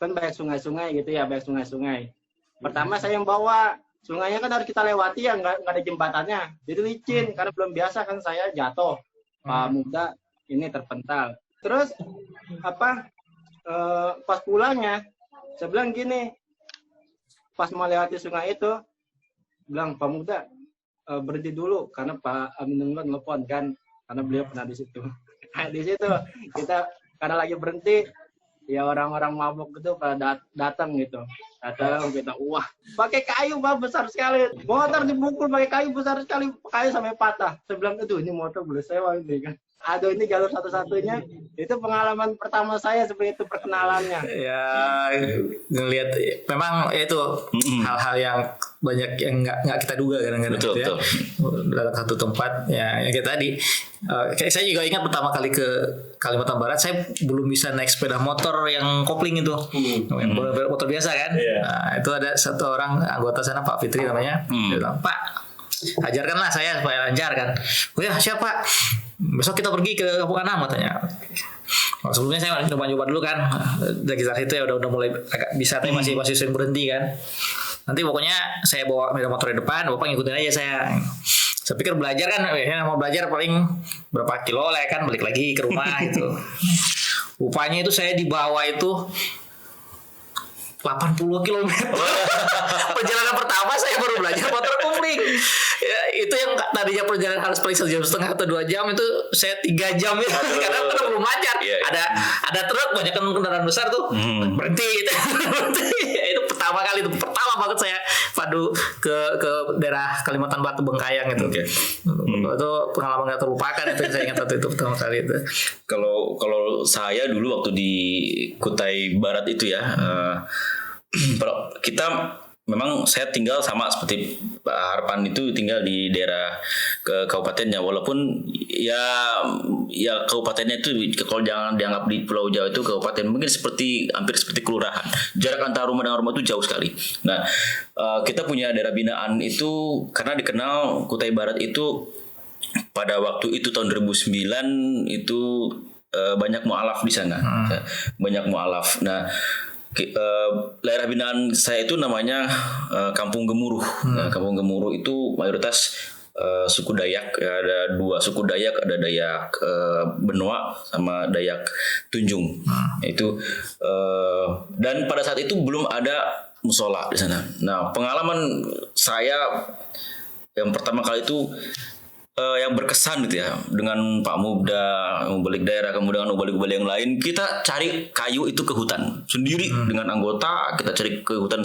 kan banyak sungai-sungai gitu ya, banyak sungai-sungai. Pertama saya yang bawa, sungainya kan harus kita lewati ya, nggak ada jembatannya, jadi licin karena belum biasa kan saya jatuh. Pak Muda ini terpental. Terus pas pulangnya saya bilang gini, pas mau lewati sungai itu, bilang Pak Muda berhenti dulu karena Pak Amin nelfon kan, karena beliau pernah di situ. Nah, di situ kita karena lagi berhenti, ya orang-orang mabuk itu pada datang gitu. Datang kita, wah, pakai kayu Pak besar sekali. Motor dipukul pakai kayu besar sekali, kayu sampai patah. Saya bilang, aduh ini motor boleh sewa ini kan. Aduh ini jalur satu-satunya. Itu pengalaman pertama saya seperti itu perkenalannya. Ya ngelihat memang itu hal-hal yang banyak yang nggak kita duga kadang-kadang gitu ya. Dalam satu tempat ya yang kayak tadi. Saya juga ingat pertama kali ke Kalimantan Barat, saya belum bisa naik sepeda motor yang kopling itu, yang motor biasa kan. Nah, itu ada satu orang anggota sana Pak Fitri namanya, dia bilang, Pak, ajarkanlah saya supaya lancar kan. Oh ya siapa? Besok kita pergi ke Kampung Anam katanya. Sebelumnya saya coba dulu kan, dari kisah itu ya udah mulai agak bisa, tapi masih sering berhenti kan. Nanti pokoknya saya bawa sepeda motor di depan, bapak ngikutin aja saya. Saya pikir belajar kan, mau belajar paling berapa kilo lah kan, balik lagi ke rumah gitu. Rupanya itu saya dibawa itu 80 km. Perjalanan pertama saya baru belajar motor kopling. Ya, itu yang tadinya perjalanan harus paling 1,5 jam atau 2 jam, itu saya 3 jam ya. Karena belum lancar. Ada truk, banyak kendaraan besar tuh. Berhenti. Itu pertama kali, itu pertama banget saya padu ke daerah Kalimantan Barat Bengkayang itu. Itu pengalaman gak terlupakan itu, saya ingat waktu itu pertama kali itu. Kalau saya dulu waktu di Kutai Barat itu ya, kita memang saya tinggal sama seperti Pak Harpan itu tinggal di daerah ke kabupatennya, walaupun ya kabupatennya itu kalau jangan dianggap di Pulau Jawa itu kabupaten, mungkin hampir seperti kelurahan, jarak antara rumah dengan rumah itu jauh sekali. Nah kita punya daerah binaan itu karena dikenal Kutai Barat itu pada waktu itu tahun 2009 itu banyak mu'alaf di sana, banyak mu'alaf. Nah daerah binaan saya itu namanya Kampung Gemuruh. Nah, Kampung Gemuruh itu mayoritas suku Dayak, ada 2 suku Dayak, ada Dayak Benoa sama Dayak Tunjung. Itu dan pada saat itu belum ada musola di sana. Nah, pengalaman saya yang pertama kali itu yang berkesan gitu ya, dengan Pak Muda, Mubalik daerah, kemudian Mubalik yang lain, kita cari kayu itu ke hutan sendiri dengan anggota, kita cari ke hutan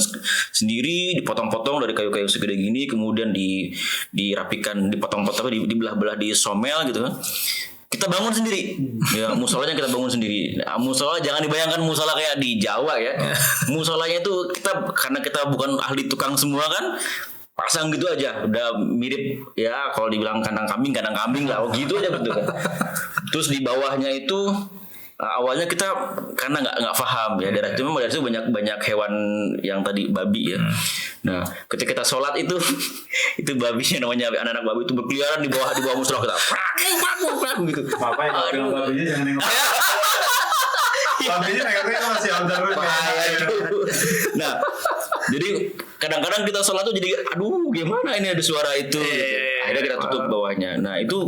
sendiri, dipotong-potong dari kayu-kayu segede gini, kemudian dirapikan, dipotong-potong, dibelah-belah, disomel gitu kan. Kita bangun sendiri, ya musolanya kita bangun sendiri. Nah, musola jangan dibayangkan musola kayak di Jawa ya. Musolanya itu karena kita bukan ahli tukang semua kan, pasang gitu aja, udah mirip ya kalau dibilang kandang kambing lah, gitu aja betul kan. Terus di bawahnya itu awalnya kita karena nggak paham ya daerah itu, memang daerah itu banyak hewan yang tadi babi ya. Nah ketika kita sholat itu babinya, namanya anak-anak babi itu berkeliaran di bawah musola kita, gitu. Apa yang bilang babinya jangan nengok. Babinya nengoknya masih antar. Nah jadi kadang-kadang kita sholat tuh jadi aduh gimana ini ada suara itu, akhirnya kita tutup bawahnya. Nah itu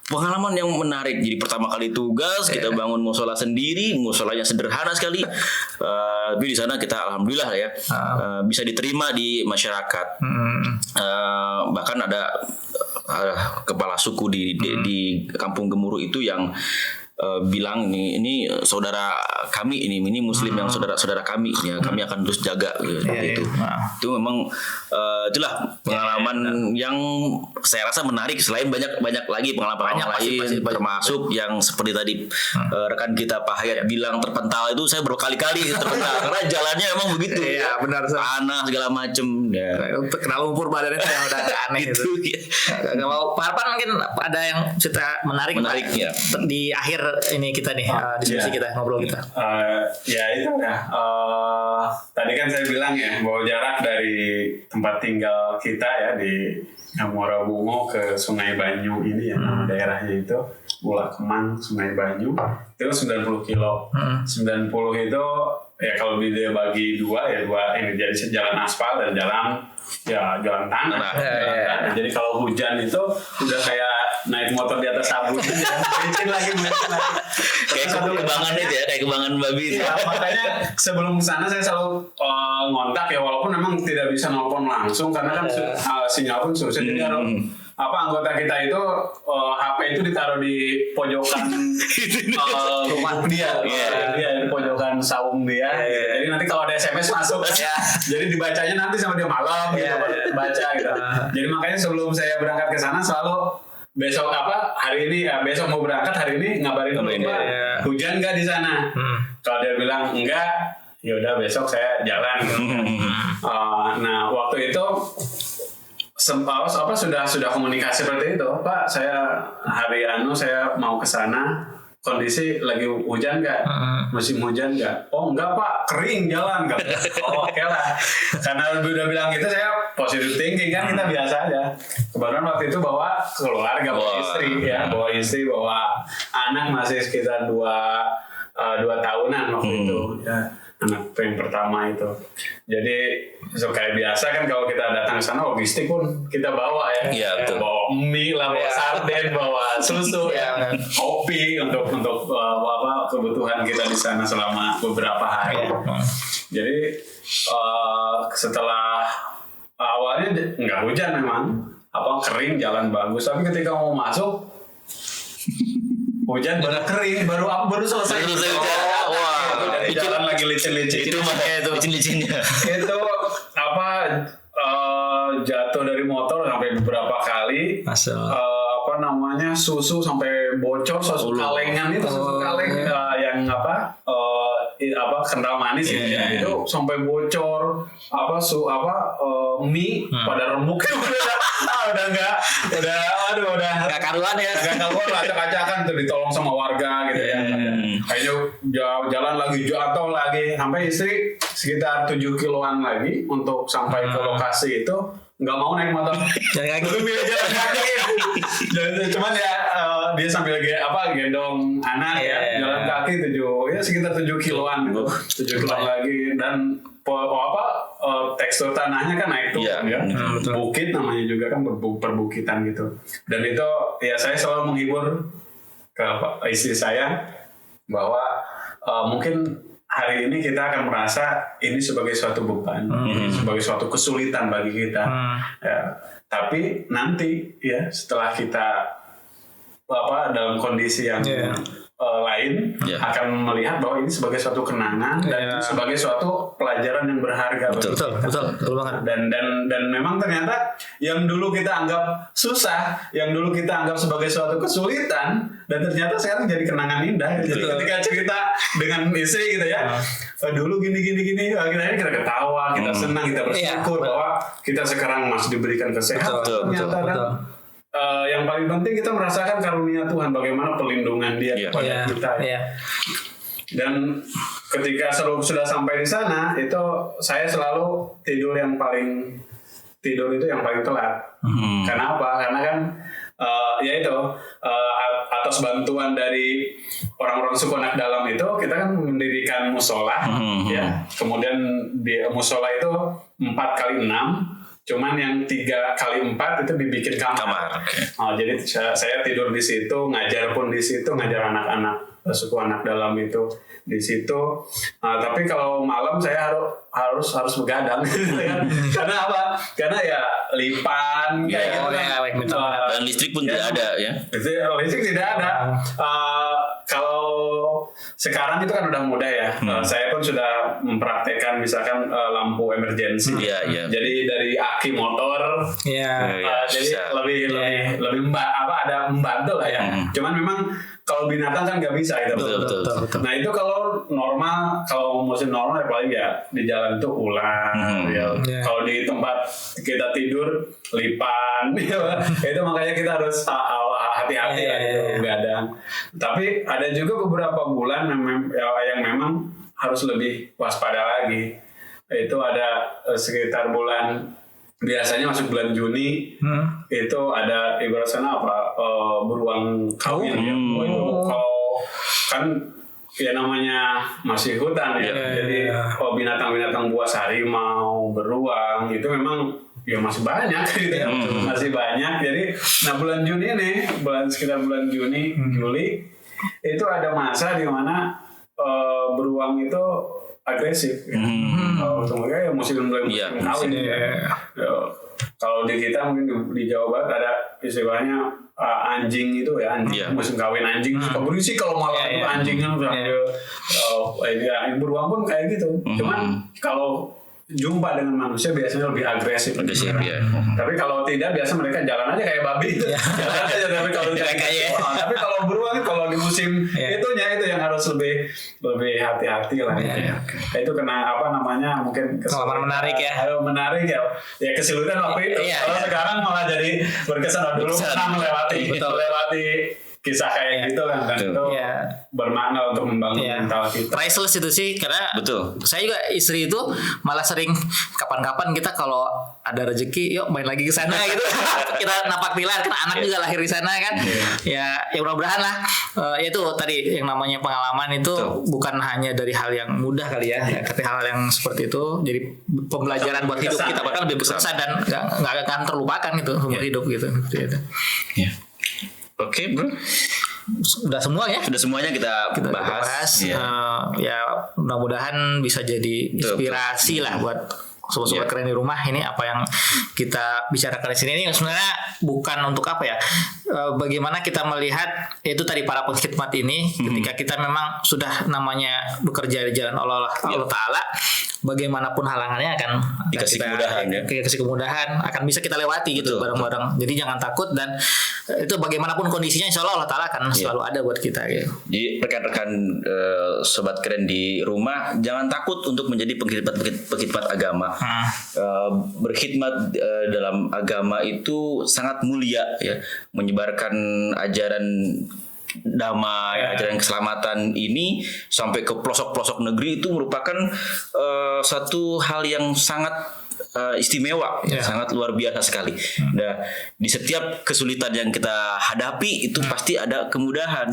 pengalaman yang menarik. Jadi pertama kali tugas kita bangun musola sendiri, musolanya sederhana sekali, tapi di sana kita alhamdulillah ya bisa diterima di masyarakat. Bahkan ada kepala suku di Kampung Gemuruh itu yang bilang ini saudara kami, ini muslim yang saudara kami ya, kami akan terus jaga seperti itu. Itu memang itulah pengalaman yang saya rasa menarik. Selain banyak lagi pengalaman lain, termasuk yang seperti tadi rekan kita Pak Hayat bilang terpental, itu saya berkali-kali terpental karena jalannya emang begitu. Iya, benar. Tanah segala macem ya. Kena lumpur badannya yang udah aneh itu. Kalau Pak Arpan mungkin ada yang cerita menarik ya di akhir ini kita nih diskusi kita, ngobrol kita. Ya itu ya. Tadi kan saya bilang ya bahwa jarak dari tempat tinggal kita ya di Muara Bungo ke Sungai Banyu ini ya, nama daerahnya itu Bulak Kemang, Sungai Banyu itu 90 kilo. 90 itu ya kalau dia bagi dua ini jadi jalan aspal dan jalan tanah. Jadi kalau hujan itu udah kayak naik motor di atas sabun aja, licin lagi. Kayak kebangan itu ya, kayak kebangan babi. Ya, makanya sebelum kesana saya selalu ngontak ya, walaupun memang tidak bisa nelpon langsung karena kan sinyal pun susah. Jadi anggota kita itu HP itu ditaruh di pojokan rumah dia, di pojokan saung dia. Jadi nanti kalau ada SMS masuk, jadi dibacanya nanti sama dia malam gitu, baca gitu. Jadi makanya sebelum saya berangkat ke sana selalu besok hari ini besok mau berangkat hari ini ngabarin dulu Pak, hujan nggak di sana? Kalau dia bilang enggak, ya udah besok saya jalan. Nah waktu itu sudah komunikasi seperti itu, Pak. Saya saya mau ke sana, kondisi lagi hujan nggak? Musim hujan nggak? Oh enggak Pak, kering jalan nggak? Oh oke lah. Karena udah bilang gitu saya positive thinking kan, kita biasa aja. Kebetulan waktu itu bawa keluarga, bawa istri, bawa anak masih sekitar 2 tahunan waktu itu. Ya. Anak yang pertama itu. Jadi kayak biasa kan kalau kita datang ke sana logistik pun kita bawa ya. Bawa mie lah, bawa sarden, bawa susu, kopi untuk kebutuhan kita di sana selama beberapa hari. Jadi setelah awalnya nggak hujan memang, kering, jalan bagus, tapi ketika mau masuk hujan baru kering, baru selesai. Jalan lagi licin-licin. Itu makanya itu licin-licinnya. Itu jatuh dari motor sampai beberapa kali. Susu sampai bocor, susu kalengan itu, susu kaleng yang kental manis itu sampai bocor, mie pada remuk. Udah nggak karuan ya, acak-acakan tuh, ditolong sama warga gitu ya. Kayaknya jalan lagi, jatuh lagi, sampai istri sekitar 7 kiloan lagi untuk sampai ke lokasi itu. Nggak mau naik motor, jalan kaki. Cuman dia sambil gendong anak jalan kaki sekitar 7 kiloan gitu, 7 kiloan lagi, dan tekstur tanahnya kan naik turun bukit namanya juga kan, perbukitan gitu. Dan itu ya saya selalu menghibur ke istri saya bahwa mungkin hari ini kita akan merasa ini sebagai suatu beban, ini sebagai suatu kesulitan bagi kita. Tapi nanti ya setelah kita dalam kondisi yang lain akan melihat bahwa ini sebagai suatu kenangan dan sebagai suatu pelajaran yang berharga. Betul banget. Dan memang ternyata yang dulu kita anggap susah, yang dulu kita anggap sebagai suatu kesulitan, dan ternyata sekarang jadi kenangan indah. Jadi ketika cerita dengan istri gitu ya, dulu gini, kita ketawa, kita senang, kita bersyukur bahwa kita sekarang masih diberikan kesehatan. Ternyata yang paling penting kita merasakan karunia Tuhan, bagaimana perlindungan Dia kepada kita. Dan ketika sudah sampai di sana, itu saya selalu tidur yang paling telat. Kenapa? Karena kan atas bantuan dari orang-orang suku anak dalam itu, kita kan mendirikan musola, kemudian di musola itu 4x6. Cuman yang 3x4 itu dibikin kamar. Jadi saya tidur di situ, ngajar pun di situ, ngajar anak-anak suku anak dalam itu di situ. Tapi kalau malam saya harus begadang karena apa? Karena ya lipan kayak gitu kan. Dan listrik pun tidak ada ya. Listrik tidak ada. Kalau sekarang itu kan udah mudah ya. Saya pun sudah mempraktekkan misalkan lampu emergency. Jadi dari aki motor. Jadi lebih ada membantu lah ya. Cuman memang kalau binatang kan nggak bisa gitu. Betul. Nah itu kalau normal, kalau musim normal ya paling ya di jalan itu ular. Kalau di tempat kita tidur lipan, itu makanya kita harus hati-hati lah gitu begadang. Tapi ada juga beberapa bulan yang memang harus lebih waspada lagi. Itu ada sekitar biasanya masuk bulan Juni itu ada ibaratnya beruang kawin ya. Kalau kan ya namanya masih hutan ya. Jadi binatang-binatang buas, harimau, beruang itu memang ya masih banyak gitu ya. Masih banyak. Jadi bulan Juni nih, sekitar bulan Juni, Juli itu ada masa di mana beruang itu agresif. Kemudian ya musim kawin. Kalau di kita mungkin di Jawa Barat ada istilahnya anjing itu ya, musim kawin anjing suka berisik kalau malam itu anjingnya ini beruang pun kayak gitu. Cuman kalau jumpa dengan manusia biasanya lebih agresif. Tapi kalau tidak biasa mereka jalan aja kayak babi itu. Jalan aja tapi kalau tapi kalau beruang kalau di musim itunya itu yang harus lebih hati-hati lah. Itu kena mungkin pengalaman menarik ya. Menarik ya. Ya kesulitan waktu itu. Kalau sekarang malah jadi berkesan dulu pernah melewati kisah kayak gitu kan itu bermakna untuk membangun mental kita. Priceless itu sih karena saya juga istri itu malah sering kapan-kapan kita kalau ada rezeki yuk main lagi ke sana gitu. Kita napak tilas karena anak juga lahir di sana kan. Ya mudah-mudahan lah itu tadi yang namanya pengalaman itu bukan hanya dari hal yang mudah kali ya, tapi hal yang seperti itu jadi pembelajaran buat hidup kita bakal lebih berkesan dan enggak akan terlupakan itu untuk hidup gitu. Oke, bro. Udah semua ya? Sudah semuanya kita bahas. Ya mudah-mudahan bisa jadi inspirasi lah buat sobat-sobat keren di rumah. Ini apa yang kita bicarakan di sini ini sebenarnya bukan untuk apa ya? Bagaimana kita melihat itu tadi para pengkhidmat ini ketika kita memang sudah namanya bekerja di jalan Allah Ta'ala, bagaimanapun halangannya akan dikasih kemudahan akan bisa kita lewati gitu bareng-bareng. Jadi jangan takut dan itu bagaimanapun kondisinya insya Allah Ta'ala akan selalu ada buat kita gitu. Jadi rekan-rekan sobat keren di rumah jangan takut untuk menjadi pengkhidmat agama. Berkhidmat dalam agama itu sangat mulia ya, menyebarkan ajaran damai, ajaran keselamatan ini sampai ke pelosok-pelosok negeri itu merupakan satu hal yang sangat istimewa, sangat luar biasa sekali. Nah, di setiap kesulitan yang kita hadapi itu pasti ada kemudahan.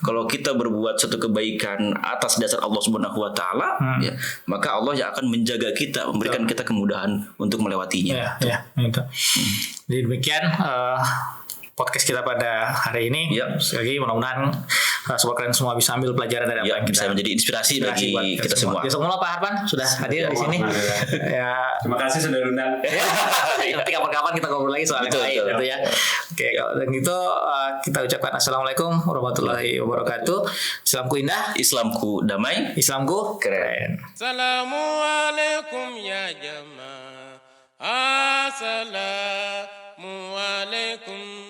Kalau kita berbuat satu kebaikan atas dasar Allah Subhanahu Wa Taala, maka Allah yang akan menjaga kita, memberikan kita kemudahan untuk melewatinya. Gitu. Jadi demikian podcast kita pada hari ini. Sekali lagi mudah-mudahan sobat kalian semua bisa ambil pelajaran dari apa yang kita bisa menjadi inspirasi bagi kita semua. Ya semua Pak Harpan sudah hadir di sini. Terima kasih sudah undang. Nanti kapan-kapan kita ngobrol lagi soal yang lain gitu ya. Oke, kalau gitu kita ucapkan assalamualaikum warahmatullahi wabarakatuh. Islamku indah, Islamku damai, Islamku keren. Assalamualaikum ya jamaah. Assalamualaikum.